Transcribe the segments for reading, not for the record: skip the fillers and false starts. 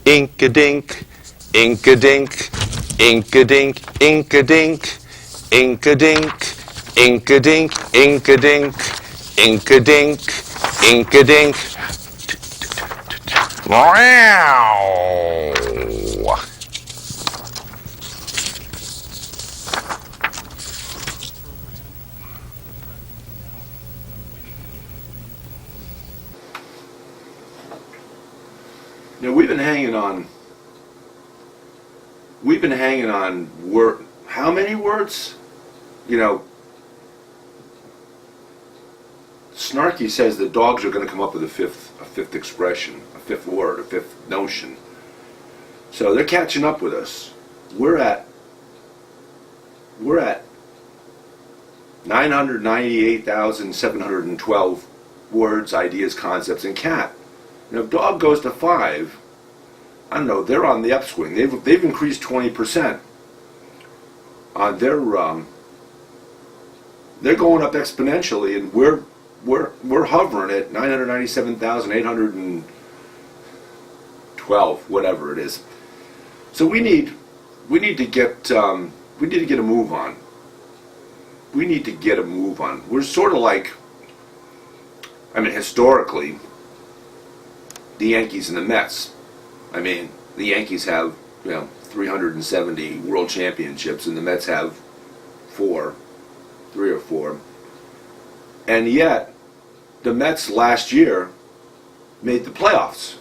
Ink-a-dink, ink-a-dink, ink-a-dink, ink-a-dink, ink-a-dink, ink-a-dink, ink-a-dink, ink-a-dink, ink-a-dink. Wow! Now we've been hanging on word. How many words? You know, Snarky says the dogs are going to come up with a fifth expression, a fifth word, a fifth notion. So they're catching up with us. We're at 998,712 words, ideas, concepts, and cat. And if dog goes to 5, I don't know, they're on the upswing. They've increased 20%. They're going up exponentially, and we're hovering at 997,812, whatever it is. So we need to get a move on. We need to get a move on. We're sort of like, I mean, historically, the Yankees and the Mets. I mean, the Yankees have 370 world championships, and the Mets have 3 or 4. And yet, the Mets last year made the playoffs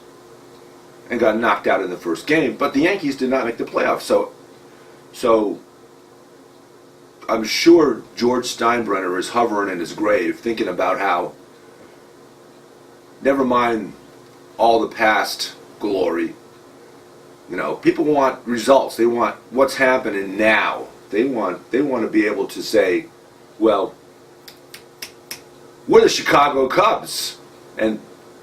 and got knocked out in the first game, but the Yankees did not make the playoffs. So I'm sure George Steinbrenner is hovering in his grave thinking about how, never mind all the past glory, people want results. They want what's happening now. They want to be able to say, well, we're the Chicago Cubs, and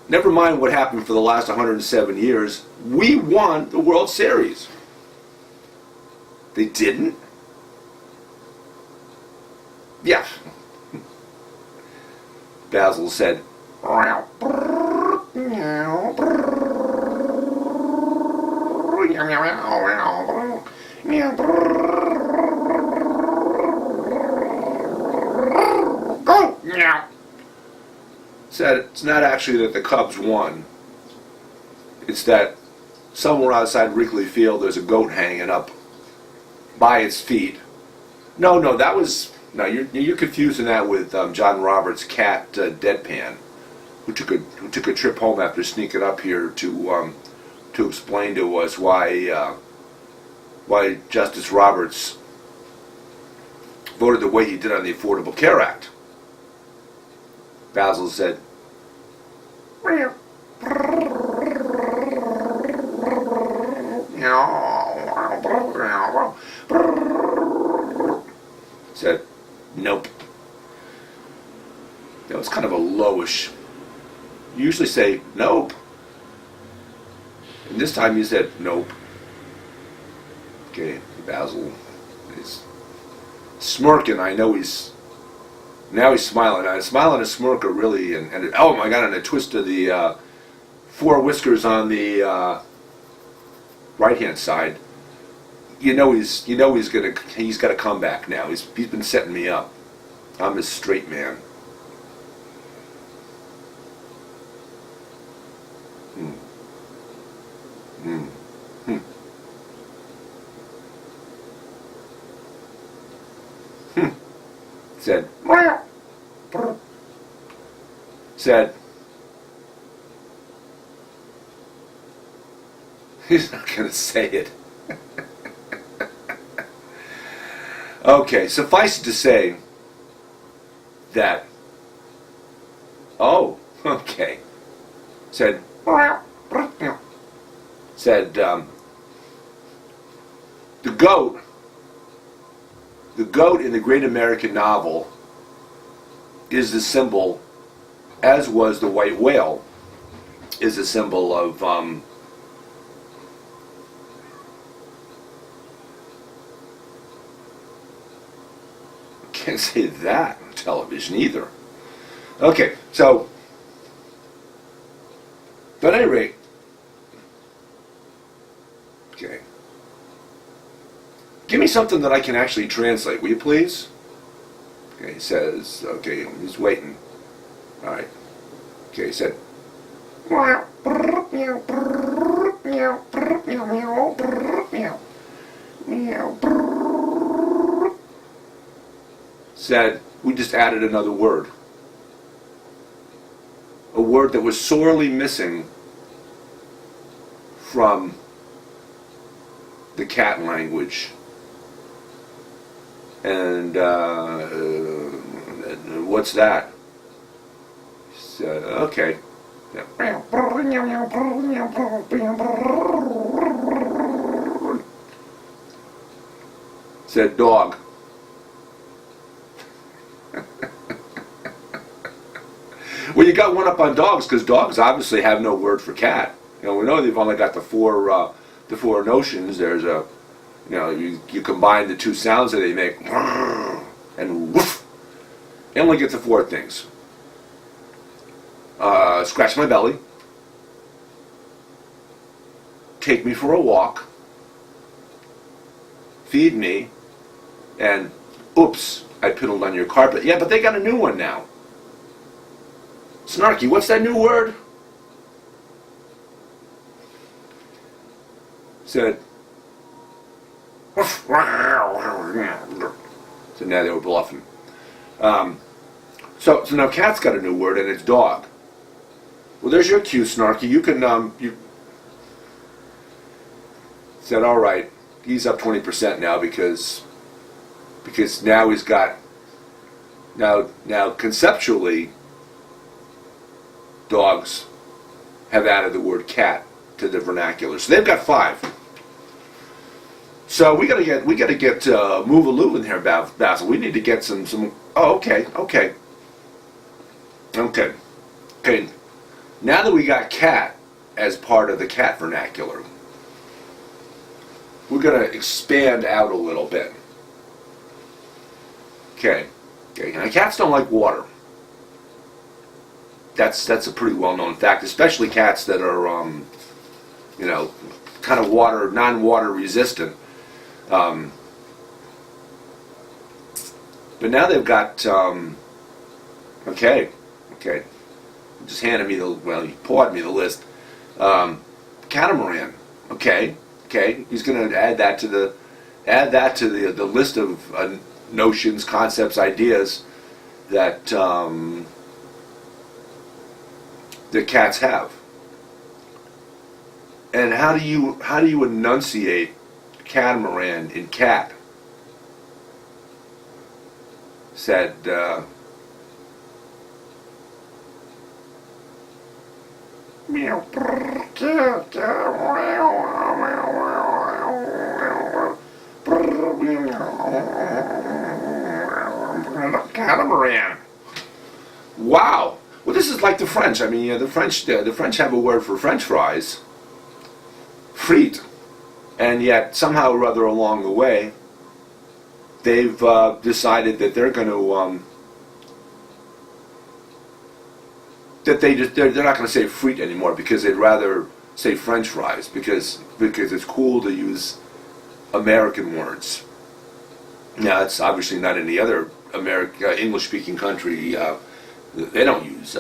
never mind what happened for the last 107 years, we won the World Series. They didn't? Yeah. Basil said, said it's not actually that the Cubs won. It's that somewhere outside Wrigley Field there's a goat hanging up by its feet. No, you're confusing that with John Roberts' cat Deadpan, who took a trip home after sneaking up here to explain to us why Justice Roberts voted the way he did on the Affordable Care Act. Basil said, said, nope. It's kind of a lowish. You usually say, nope. And this time he said, nope. Okay, Basil is smirking. I know now he's smiling. A smile and a smirk are really, and oh my God, and a twist of the 4 whiskers on the right-hand side. He's got to come back now. He's been setting me up. I'm his straight man. Said, he's not going to say it. Okay, suffice it to say that, okay, said, the goat in the great American novel is the symbol, as was the white whale, is a symbol of can't say that on television either. Okay, so at any rate, something that I can actually translate, will you please? Okay, he says, okay, he's waiting. All right. Okay, he said, said, we just added another word. A word that was sorely missing from the cat language. And what's that? He said, okay. Said dog. Well, you got one up on dogs because dogs obviously have no word for cat. You know, we know they've only got the four notions. There's a, you know, you combine the two sounds that they make, and woof. They only get the four things. Scratch my belly. Take me for a walk. Feed me. And oops, I piddled on your carpet. Yeah, but they got a new one now. Snarky, what's that new word? Said, so now they were bluffing. So now cat's got a new word, and it's dog. Well, there's your cue, Snarky. You can, you said, all right, he's up 20% now because now he's got, now conceptually, dogs have added the word cat to the vernacular. So they've got 5. So we gotta get Move-a-Loo in here, Basil. We need to get some. Oh, okay. Now that we got cat as part of the cat vernacular, we're gonna expand out a little bit. Okay. Now cats don't like water. That's a pretty well-known fact, especially cats that are, you know, kind of non-water resistant. But now they've got, okay, just handed me you pawed me the list. Catamaran, okay, he's going to add that to the list of notions, concepts, ideas that that cats have. And how do you enunciate catamaran in cat? Said catamaran. Wow. Well, this is like the French. I mean, the French have a word for French fries, frites, and yet somehow or other along the way, they've decided that they're going to they're not going to say frite anymore because they'd rather say French fries because it's cool to use American words. Now, it's obviously not any other English-speaking country. They don't use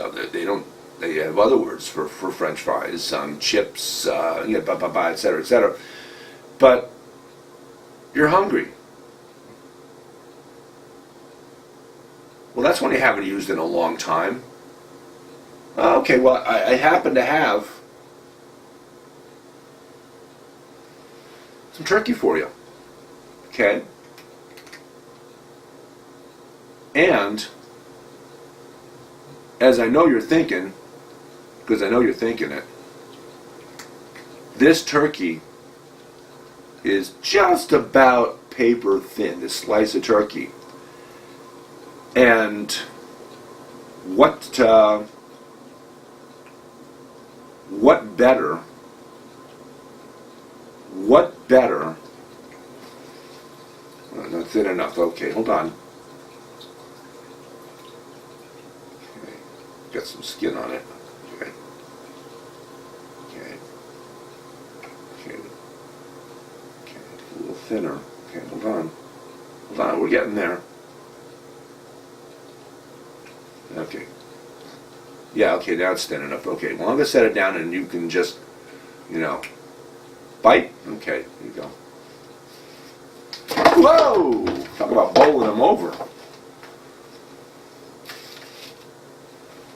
they have other words for French fries, chips, etc., etc. But you're hungry. Well, that's one you haven't used in a long time. Okay, well, I happen to have some turkey for you. Okay? And as I know you're thinking, because I know you're thinking it, this turkey is just about paper thin, this slice of turkey. And what better not thin enough. Okay, hold on. Okay. Got some skin on it. Okay. A little thinner. Okay, hold on. Hold on, we're getting there. Okay. Yeah, okay, now it's thin enough. Okay, well, I'm going to set it down and you can just, bite. Okay, here you go. Whoa! Talk about bowling them over.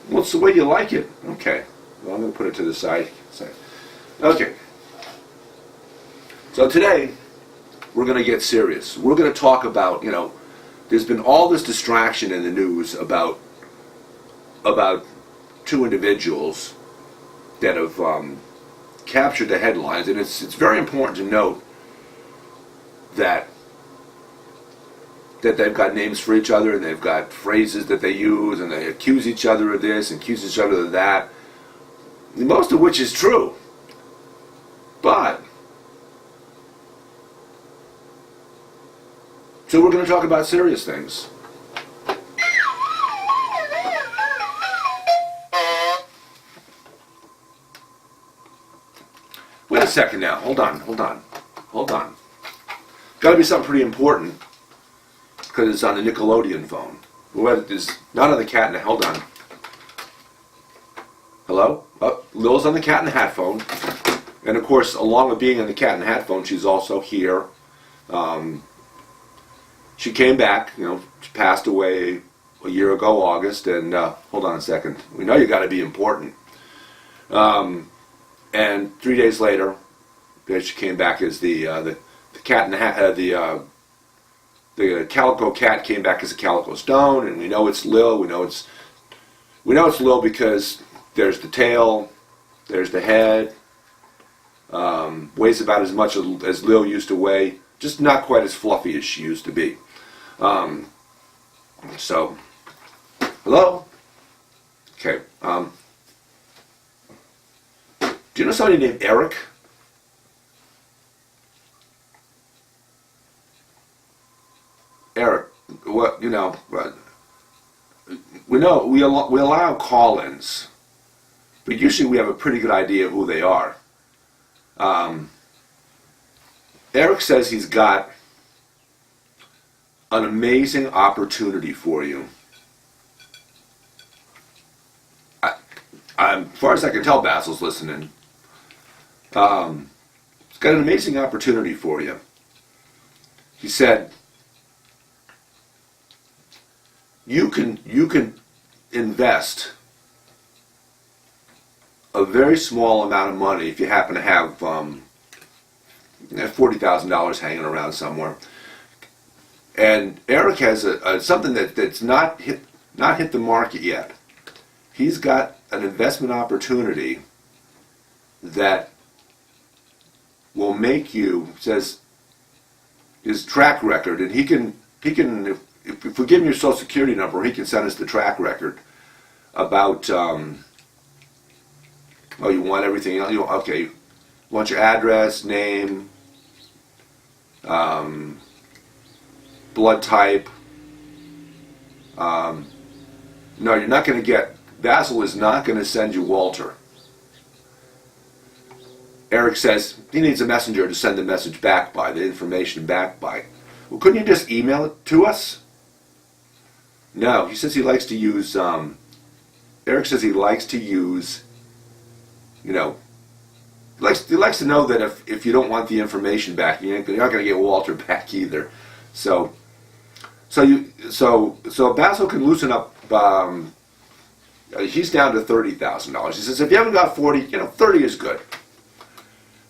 Well, it's the way you like it. Okay. Well, I'm going to put it to the side. Okay. So today, we're going to get serious. We're going to talk about, there's been all this distraction in the news about two individuals that have captured the headlines, and it's very important to note that they've got names for each other, and they've got phrases that they use, and they accuse each other of this, and accuse each other of that, most of which is true. But, so we're going to talk about serious things. Wait a second now. Hold on. Got to be something pretty important, because it's on the Nickelodeon phone. There's not on the cat in the... Hold on. Hello? Oh, Lil's on the cat in the hat phone. And of course, along with being on the cat in the hat phone, she's also here. She came back, she passed away a year ago, August, and hold on a second. We know you got to be important. And 3 days later, she came back as the cat in the hat, the calico cat came back as a calico stone, and we know it's Lil. We know it's Lil because there's the tail, there's the head. Weighs about as much as Lil used to weigh, just not quite as fluffy as she used to be. So, hello? Okay. Do you know somebody named Eric? Eric, what, we allow call-ins, but usually we have a pretty good idea of who they are. Eric says he's got an amazing opportunity for you. As far as I can tell, Basil's listening. He's got an amazing opportunity for you. He said, you can invest a very small amount of money if you happen to have $40,000 hanging around somewhere. And Eric has something that's not hit the market yet. He's got an investment opportunity that will make you, says his track record, and he can if we give him your social security number, he can send us the track record about you want everything else. Okay, you want your address, name, blood type. No, you're not going to get. Basil is not going to send you Walter. Eric says he needs a messenger to send the message back by, the information back by. Well, couldn't you just email it to us? No, he says he likes to use. Eric says he likes to use. He likes to know that if you don't want the information back, you're not going to get Walter back either. So Basil can loosen up. He's down to $30,000. He says if you haven't got 40, 30 is good.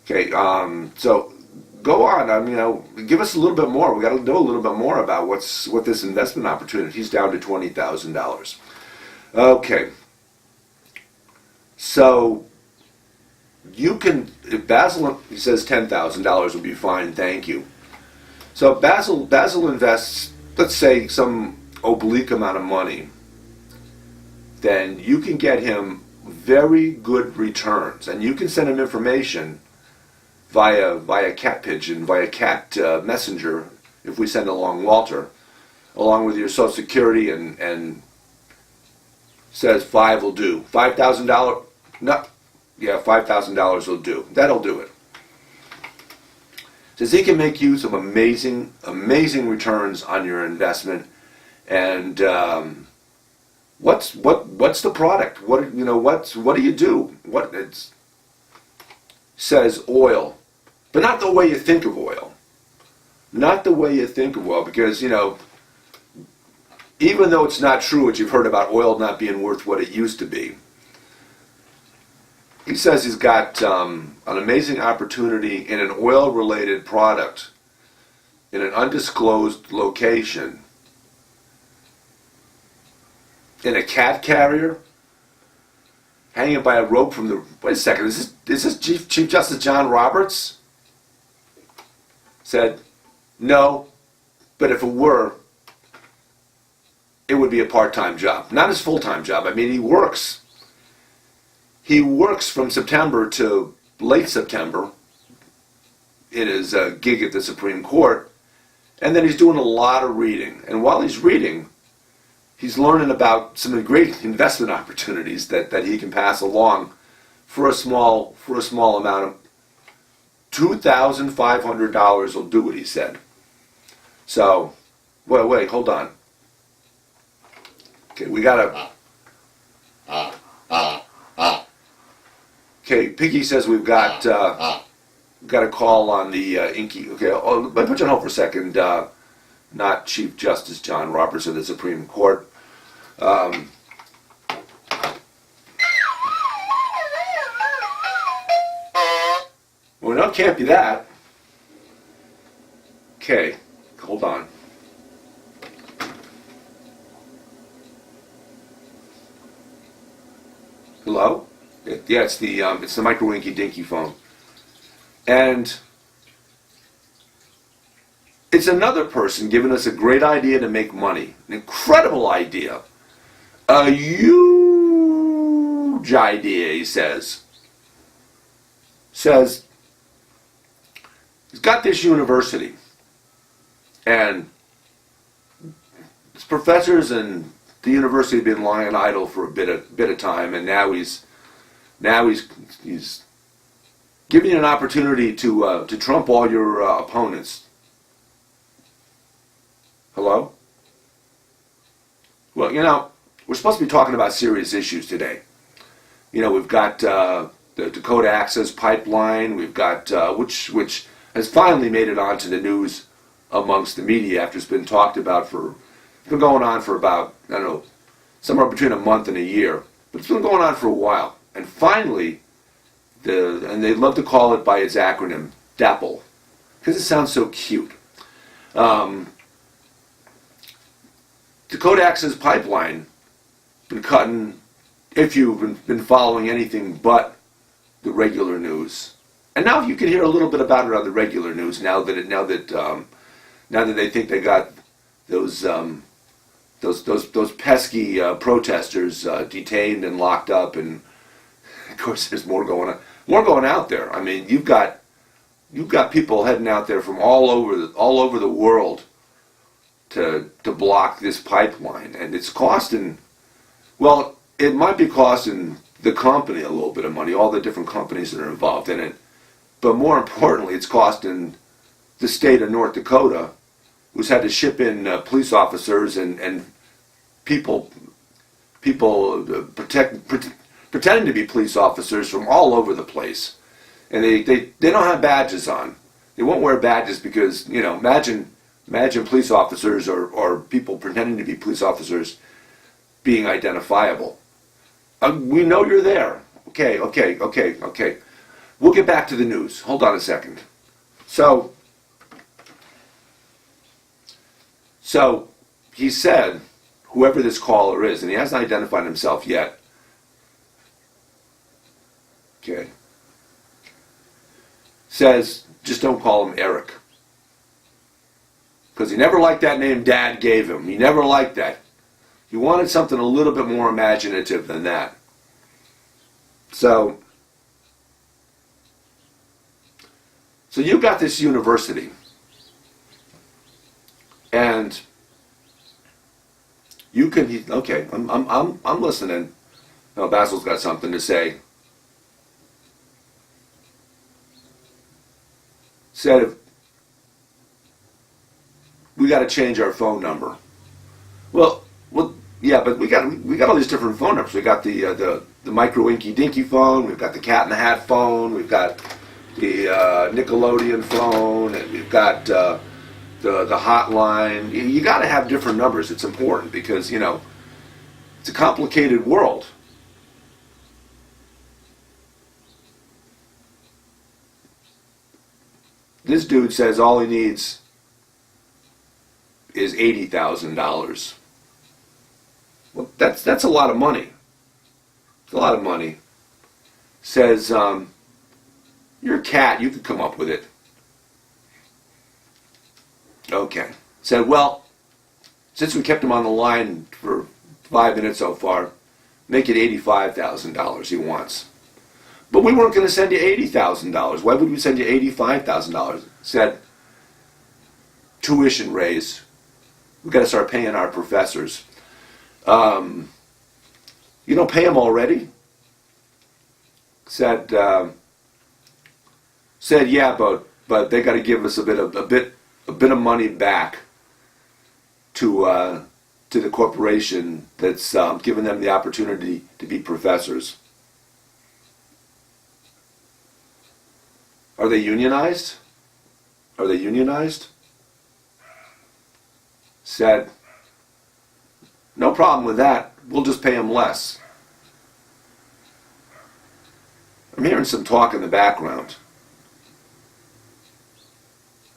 Okay, so go on. Give us a little bit more. We got to know a little bit more about what this investment opportunity. He's down to $20,000. Okay, so you can. If Basil, he says $10,000 will be fine. Thank you. So Basil invests, let's say, some oblique amount of money. Then you can get him very good returns, and you can send him information via cat pigeon, via cat messenger, if we send along Walter, along with your Social Security, and says 5 will do. $5,000? No. Yeah, $5,000 will do. That'll do it. Says he can make use of amazing returns on your investment. And what's the product? What do you do? Says oil, but not the way you think of oil. Not the way you think of oil, because even though it's not true what you've heard about oil not being worth what it used to be, he says he's got an amazing opportunity in an oil-related product in an undisclosed location, in a cat carrier, hanging by a rope from the... Wait a second, is this Chief Justice John Roberts? Said, no, but if it were, it would be a part-time job. Not his full-time job. I mean, he works. He works from September to late September in his gig at the Supreme Court, and then he's doing a lot of reading. And while he's reading, he's learning about some great investment opportunities that he can pass along for a small amount of $2,500 will do it, he said. So, wait, hold on. Okay, we gotta... Okay, Piggy says we've got a call on the Inky. Okay, let me put you on hold for a second. Not Chief Justice John Roberts of the Supreme Court. Well, no, it can't be that. Okay, hold on. Hello? Yeah, it's the micro winky dinky phone. And it's another person giving us a great idea to make money. An incredible idea. A huge idea, he says. Says, he's got this university. And his professors and the university have been lying idle for a bit of time, and now he's giving you an opportunity to trump all your opponents. Hello? Well, we're supposed to be talking about serious issues today. We've got the Dakota Access Pipeline. We've got which has finally made it onto the news amongst the media after it's been talked about it's been going on for about, I don't know, somewhere between a month and a year. But it's been going on for a while. And finally, and they love to call it by its acronym, DAPL, because it sounds so cute. Dakota Access Pipeline, been cutting, if you've been following anything but the regular news. And now you can hear a little bit about it on the regular news now that they think they got those pesky protesters detained and locked up, and of course there's more going out there. I mean, you've got people heading out there from all over the world to block this pipeline, and it's costing. Well, it might be costing the company a little bit of money, all the different companies that are involved in it, but more importantly, it's costing the state of North Dakota, who's had to ship in police officers and people pretending to be police officers from all over the place, and they don't have badges on. They won't wear badges because imagine police officers or people pretending to be police officers being identifiable. We know you're there. Okay. We'll get back to the news. Hold on a second. So he said, whoever this caller is, and he hasn't identified himself yet. Okay. Says, just don't call him Eric. Because he never liked that name Dad gave him. He never liked that. He wanted something a little bit more imaginative than that. So you've got this university. And you can, okay, I'm listening. Now Basil's got something to say. Said got to change our phone number. Well, yeah, but we got all these different phone numbers. We got the micro inky dinky phone. We've got the Cat in the Hat phone. We've got the Nickelodeon phone, and we've got the hotline. You got to have different numbers. It's important because it's a complicated world. This dude says all he needs is $80,000. Well, that's a lot of money. It's a lot of money. Says, you're a cat, you could come up with it. Okay. Said, well, since we kept him on the line for 5 minutes so far, make it $85,000 he wants. But we weren't going to send you $80,000. Why would we send you $85,000? Said, tuition raise. We've got to start paying our professors. You don't pay them already? Said, yeah, but they got to give us a bit of money back to the corporation that's given them the opportunity to be professors. Are they unionized? Are they unionized? Said, no problem with that. We'll just pay them less. I'm hearing some talk in the background.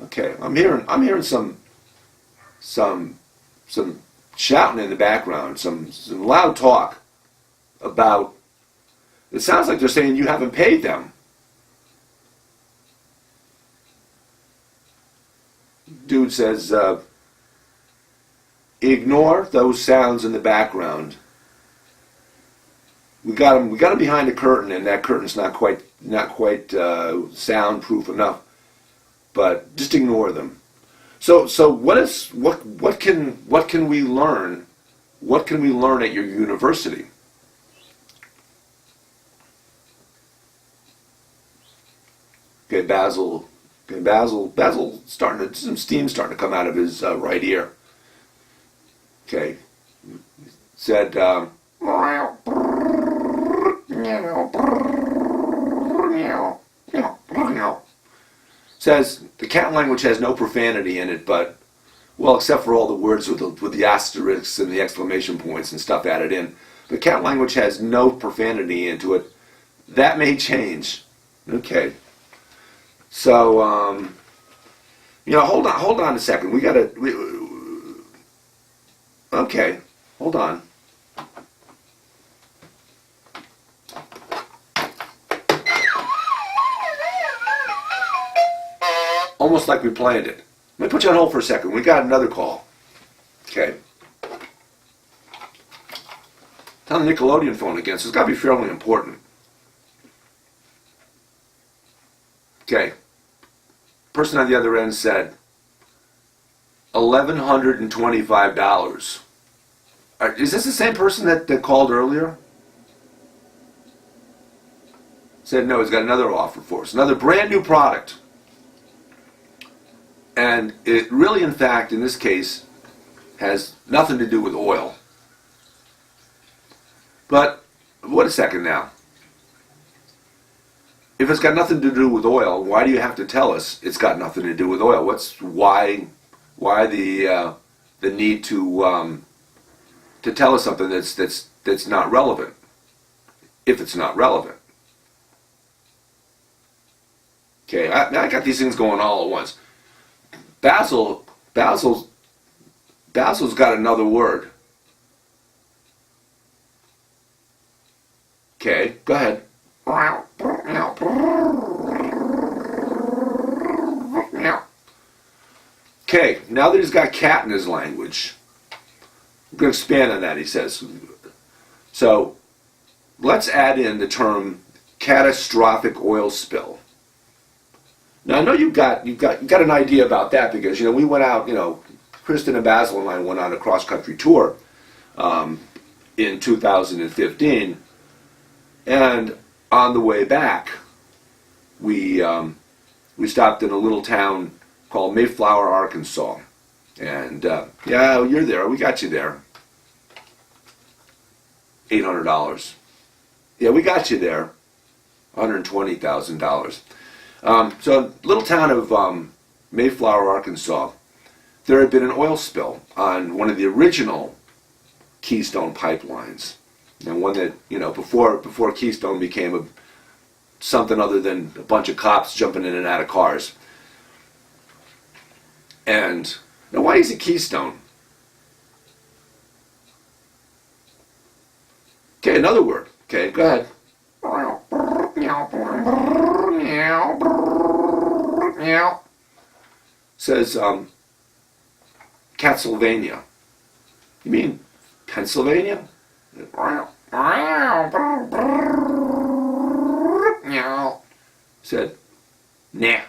Okay, I'm hearing some shouting in the background, some loud talk about. It sounds like they're saying you haven't paid them. Dude says, ignore those sounds in the background. We got them behind a curtain, and that curtain's not quite soundproof enough. But just ignore them. So what can we learn? What can we learn at your university? Okay, Basil, some steam starting to come out of his right ear. Okay, said, says the cat language has no profanity in it, but, well, except for all the words with the asterisks and the exclamation points and stuff added in. The cat language has no profanity into it. That may change. Okay. So, hold on a second. Okay, hold on. Almost like we planned it. Let me put you on hold for a second. We got another call. Okay. It's on the Nickelodeon phone again, so it's got to be fairly important. Okay. Person on the other end said, $1,125. Is this the same person that called earlier? Said, no, he's got another offer for us. Another brand new product. And it really, in fact, in this case, has nothing to do with oil. But, wait a second now. If it's got nothing to do with oil, why do you have to tell us it's got nothing to do with oil? Why the need to tell us something that's not relevant, if it's not relevant? Okay, I got these things going all at once. Basil's got another word. Okay, go ahead. Okay, now that he's got cat in his language, I'm going to expand on that, he says. So, let's add in the term catastrophic oil spill. Now I know you've got an idea about that because we went out, Kristen and Basil and I went on a cross-country tour in 2015, and on the way back, we stopped in a little town called Mayflower, Arkansas. And yeah, you're there. We got you there. $800. Yeah, we got you there. $120,000. So, little town of Mayflower, Arkansas. There had been an oil spill on one of the original Keystone pipelines, and one that, you know, before Keystone became something other than a bunch of cops jumping in and out of cars. And now, why is it Keystone? Okay, another word. Okay, go ahead. Says Catsylvania. You mean Pennsylvania? Said, nah.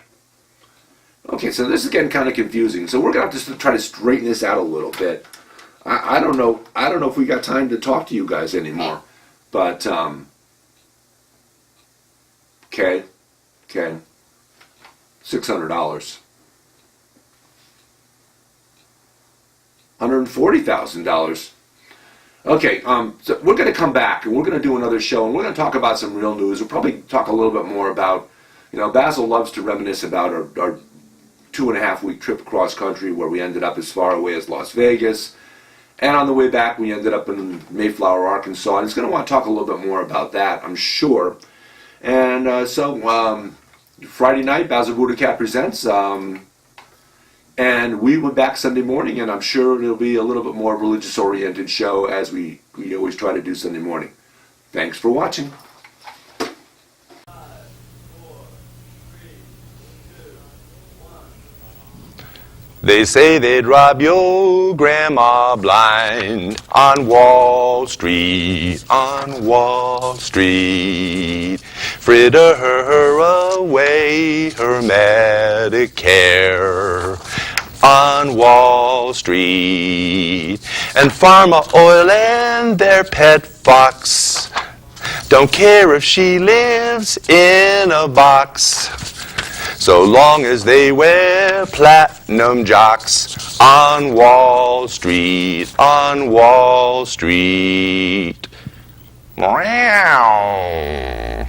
Okay, so this is getting kind of confusing. So we're gonna have to try to straighten this out a little bit. I don't know if we got time to talk to you guys anymore. But okay, $600. $140,000. Okay, so we're going to come back and we're going to do another show and we're going to talk about some real news. We'll probably talk a little bit more about, you know, Basil loves to reminisce about our 2.5-week trip across country where we ended up as far away as Las Vegas. And on the way back, we ended up in Mayflower, Arkansas. And he's going to want to talk a little bit more about that, I'm sure. And so Friday night, Basil BuddhaCat presents. And we will be back Sunday morning, and I'm sure it'll be a little bit more religious-oriented show as we always try to do Sunday morning. Thanks for watching. They say they'd rob your grandma blind on Wall Street, on Wall Street. Fritter her away her Medicare on Wall Street. And Pharma Oil and their pet fox don't care if she lives in a box, so long as they wear platinum jocks on Wall Street, on Wall Street. Meow.